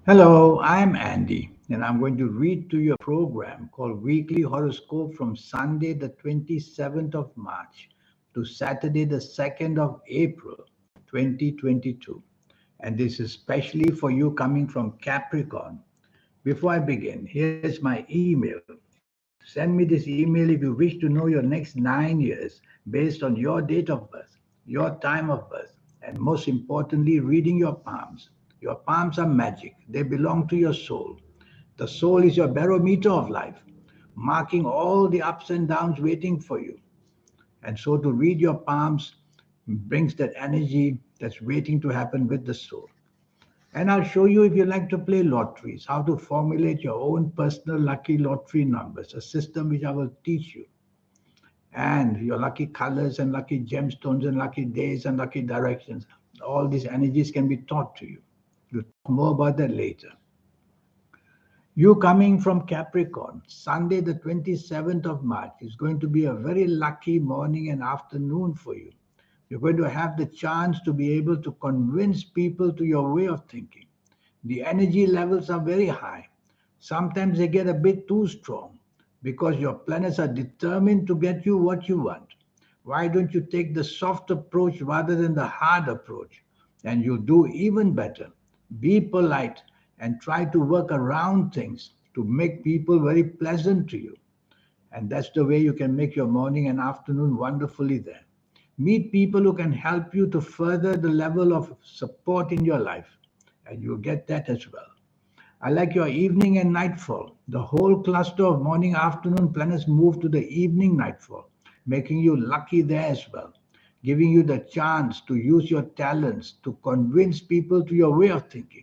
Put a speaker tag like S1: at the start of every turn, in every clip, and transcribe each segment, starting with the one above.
S1: Hello, I'm Andy, and I'm going to read to you a program called Weekly Horoscope from Sunday, the 27th of March to Saturday, the 2nd of April, 2022. And this is especially for you coming from Capricorn. Before I begin, here's my email. Send me this email if you wish to know your next 9 years based on your date of birth, your time of birth, and most importantly, reading your palms. Your palms are magic, they belong to your soul. The soul is your barometer of life, marking all the ups and downs waiting for you. And so to read your palms brings that energy that's waiting to happen with the soul. And I'll show you if you like to play lotteries, how to formulate your own personal lucky lottery numbers, a system which I will teach you. And your lucky colors and lucky gemstones and lucky days and lucky directions. All these energies can be taught to you. We'll talk more about that later. You coming from Capricorn, Sunday, the 27th of March, is going to be a very lucky morning and afternoon for you. You're going to have the chance to be able to convince people to your way of thinking. The energy levels are very high. Sometimes they get a bit too strong because your planets are determined to get you what you want. Why don't you take the soft approach rather than the hard approach? And you'll do even better. Be polite and try to work around things to make people very pleasant to you. And that's the way you can make your morning and afternoon wonderfully there. Meet people who can help you to further the level of support in your life, and you'll get that as well. I like your evening and nightfall. The whole cluster of morning afternoon planets move to the evening nightfall, making you lucky there as well, giving you the chance to use your talents to convince people to your way of thinking.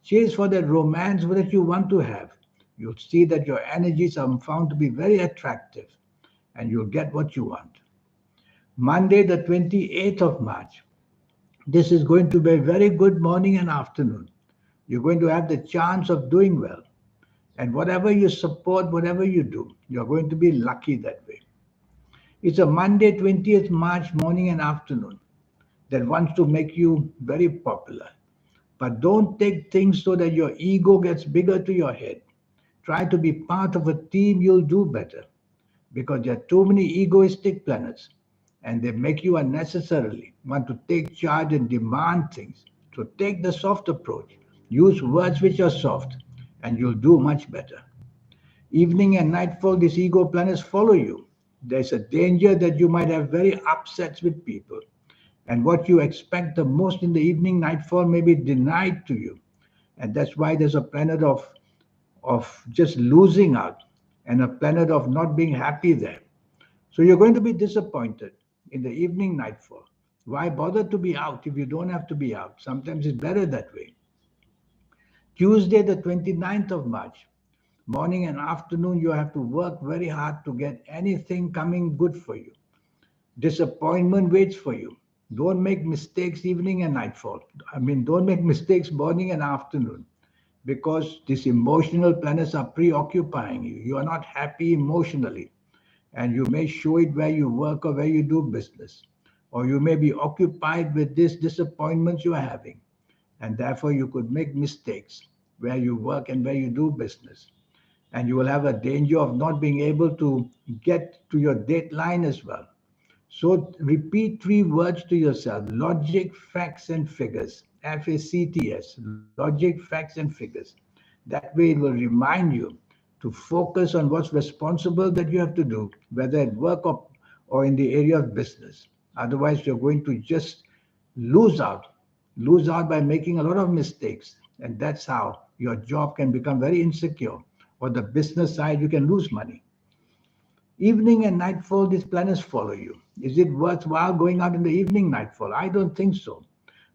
S1: Chase for that romance that you want to have. You'll see that your energies are found to be very attractive and you'll get what you want. Monday, the 28th of March. This is going to be a very good morning and afternoon. You're going to have the chance of doing well. And whatever you support, whatever you do, you're going to be lucky that way. It's a Monday, 20th March morning and afternoon that wants to make you very popular. But don't take things so that your ego gets bigger to your head. Try to be part of a team, you'll do better because there are too many egoistic planets and they make you unnecessarily want to take charge and demand things. So take the soft approach. Use words which are soft and you'll do much better. Evening and nightfall, these ego planets follow you. There's a danger that you might have very upsets with people. And what you expect the most in the evening nightfall may be denied to you. And that's why there's a planet of just losing out and a planet of not being happy there. So you're going to be disappointed in the evening nightfall. Why bother to be out if you don't have to be out? Sometimes it's better that way. Tuesday, the 29th of March, morning and afternoon, you have to work very hard to get anything coming good for you. Disappointment waits for you. Don't make mistakes evening and nightfall. Don't make mistakes morning and afternoon because these emotional planets are preoccupying you. You are not happy emotionally, and you may show it where you work or where you do business. Or you may be occupied with these disappointments you are having, and therefore you could make mistakes where you work and where you do business. And you will have a danger of not being able to get to your deadline as well. So repeat three words to yourself: logic, facts, and figures. FACTS, logic, facts, and figures. That way it will remind you to focus on what's responsible that you have to do, whether at work or in the area of business. Otherwise, you're going to just lose out, lose out by making a lot of mistakes. And that's how your job can become very insecure, or the business side, you can lose money. Evening and nightfall, these planets follow you. Is it worthwhile going out in the evening nightfall? I don't think so.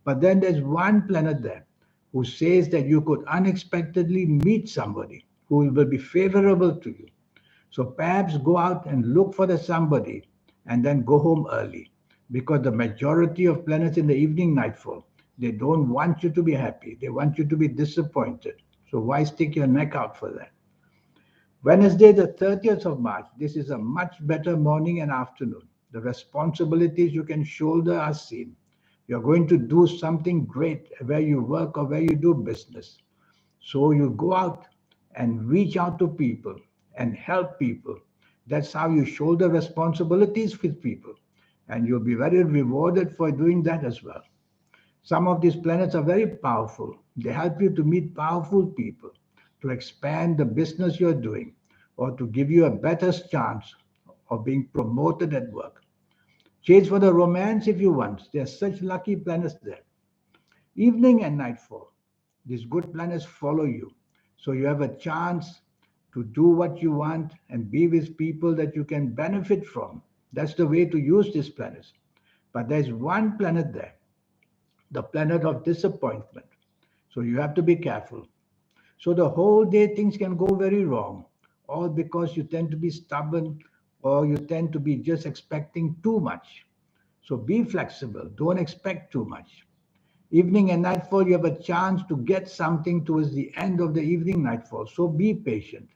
S1: But then there's one planet there who says that you could unexpectedly meet somebody who will be favorable to you. So perhaps go out and look for the somebody and then go home early because the majority of planets in the evening nightfall, they don't want you to be happy. They want you to be disappointed. So why stick your neck out for that? Wednesday, the 30th of March, this is a much better morning and afternoon. The responsibilities you can shoulder are seen. You're going to do something great where you work or where you do business. So you go out and reach out to people and help people. That's how you shoulder responsibilities with people. And you'll be very rewarded for doing that as well. Some of these planets are very powerful. They help you to meet powerful people, to expand the business you're doing, or to give you a better chance of being promoted at work. Change for the romance if you want. There's such lucky planets there. Evening and nightfall. These good planets follow you. So you have a chance to do what you want and be with people that you can benefit from. That's the way to use these planets. But there's one planet there, the planet of disappointment. So you have to be careful. So the whole day things can go very wrong, all because you tend to be stubborn or you tend to be just expecting too much. So be flexible, don't expect too much. Evening and nightfall, you have a chance to get something towards the end of the evening nightfall. So be patient.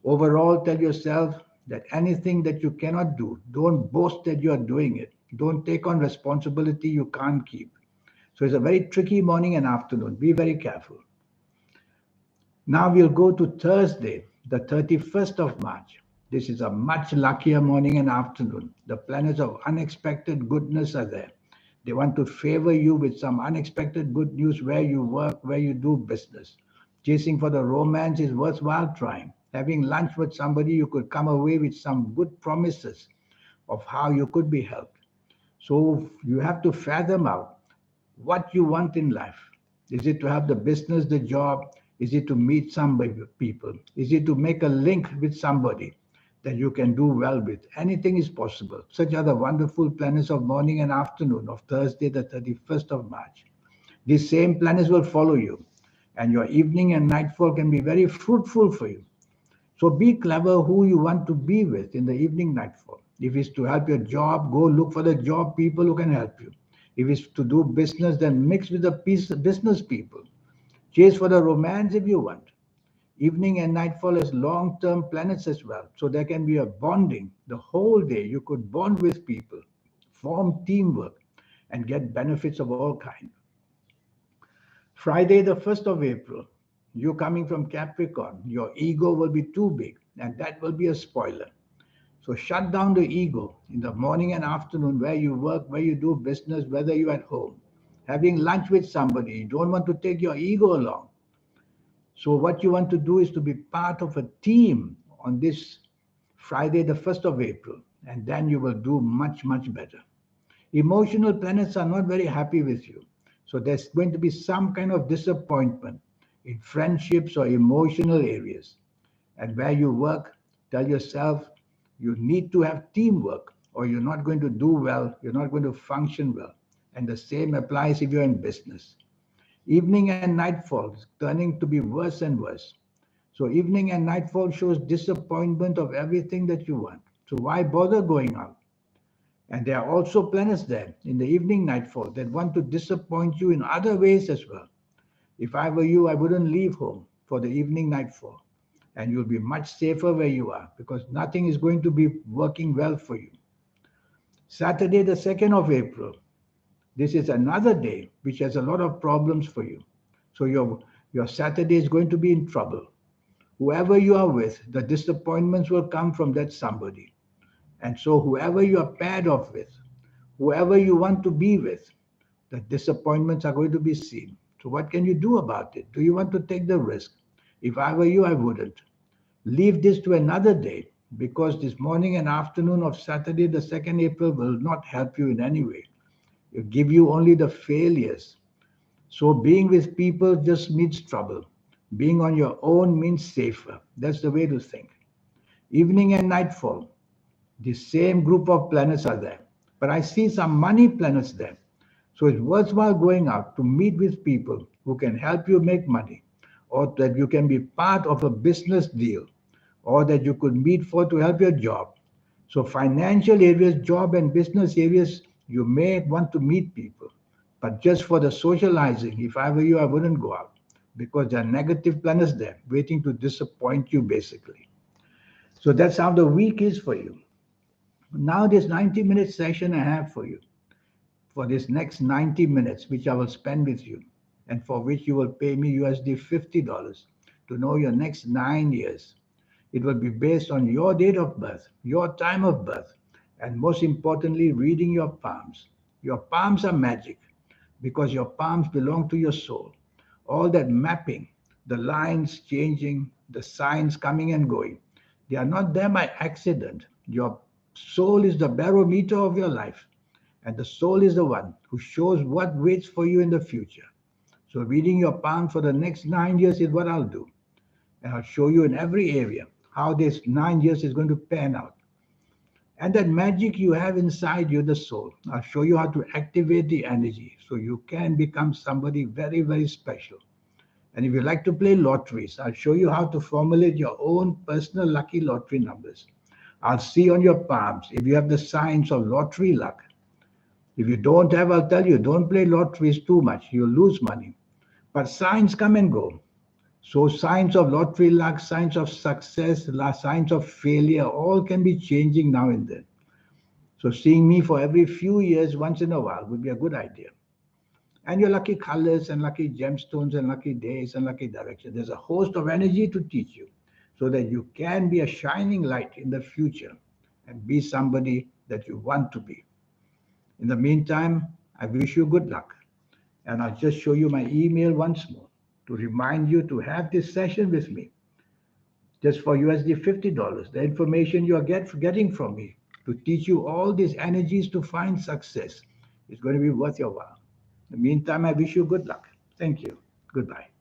S1: Overall, tell yourself that anything that you cannot do, don't boast that you are doing it. Don't take on responsibility you can't keep. So it's a very tricky morning and afternoon. Be very careful. Now we'll go to Thursday, the 31st of March. This is a much luckier morning and afternoon. The planets of unexpected goodness are there. They want to favor you with some unexpected good news where you work, where you do business. Chasing for the romance is worthwhile trying. Having lunch with somebody, you could come away with some good promises of how you could be helped. So you have to fathom out what you want in life. Is it to have the business, the job? Is it to meet some people? Is it to make a link with somebody that you can do well with? Anything is possible. Such are the wonderful planets of morning and afternoon of Thursday, the 31st of March. These same planets will follow you, and your evening and nightfall can be very fruitful for you. So be clever who you want to be with in the evening nightfall. If it's to help your job, go look for the job people who can help you. If it's to do business, then mix with the business people. Chase for the romance if you want. Evening and nightfall as long-term planets as well. So there can be a bonding. The whole day you could bond with people, form teamwork, and get benefits of all kinds. Friday, the 1st of April, you coming from Capricorn, your ego will be too big, and that will be a spoiler. So shut down the ego in the morning and afternoon where you work, where you do business, whether you're at home. Having lunch with somebody, you don't want to take your ego along. So what you want to do is to be part of a team on this Friday, the 1st of April, and then you will do much, much better. Emotional planets are not very happy with you. So there's going to be some kind of disappointment in friendships or emotional areas. And where you work, tell yourself you need to have teamwork or you're not going to do well, you're not going to function well. And the same applies if you're in business. Evening and nightfall is turning to be worse and worse. So evening and nightfall shows disappointment of everything that you want. So why bother going out? And there are also planets there in the evening nightfall that want to disappoint you in other ways as well. If I were you, I wouldn't leave home for the evening nightfall. And you'll be much safer where you are because nothing is going to be working well for you. Saturday, the 2nd of April. This is another day which has a lot of problems for you. So your Saturday is going to be in trouble. Whoever you are with, the disappointments will come from that somebody. And so whoever you are paired off with, whoever you want to be with, the disappointments are going to be seen. So what can you do about it? Do you want to take the risk? If I were you, I wouldn't. Leave this to another day because this morning and afternoon of Saturday, the 2nd April, will not help you in any way. It give you only the failures. So being with people just means trouble. Being on your own means safer. That's the way to think. Evening and nightfall, the same group of planets are there. But I see some money planets there. So it's worthwhile going out to meet with people who can help you make money, or that you can be part of a business deal, or that you could meet for to help your job. So financial areas, job and business areas, you may want to meet people. But just for the socializing, if I were you, I wouldn't go out because there are negative planets there waiting to disappoint you basically. So that's how the week is for you. Now this 90-minute session I have for you, for this next 90 minutes, which I will spend with you. and for which you will pay me USD $50 to know your next 9 years. It will be based on your date of birth, your time of birth, and most importantly, reading your palms. Your palms are magic because your palms belong to your soul. All that mapping, the lines changing, the signs coming and going, they are not there by accident. Your soul is the barometer of your life, and the soul is the one who shows what waits for you in the future. So, reading your palm for the next 9 years is what I'll do. And I'll show you in every area how this 9 years is going to pan out. And that magic you have inside you, the soul, I'll show you how to activate the energy so you can become somebody very, very special. And if you like to play lotteries, I'll show you how to formulate your own personal lucky lottery numbers. I'll see on your palms if you have the signs of lottery luck. If you don't have, I'll tell you, don't play lotteries too much. You'll lose money. But signs come and go. So signs of lottery luck, signs of success, signs of failure, all can be changing now and then. So seeing me for every few years, once in a while, would be a good idea. And your lucky colors and lucky gemstones and lucky days and lucky direction. There's a host of energy to teach you so that you can be a shining light in the future and be somebody that you want to be. In the meantime, I wish you good luck. And I'll just show you my email once more to remind you to have this session with me just for USD $50. The information you are getting from me to teach you all these energies to find success is going to be worth your while. In the meantime, I wish you good luck. Thank you. Goodbye.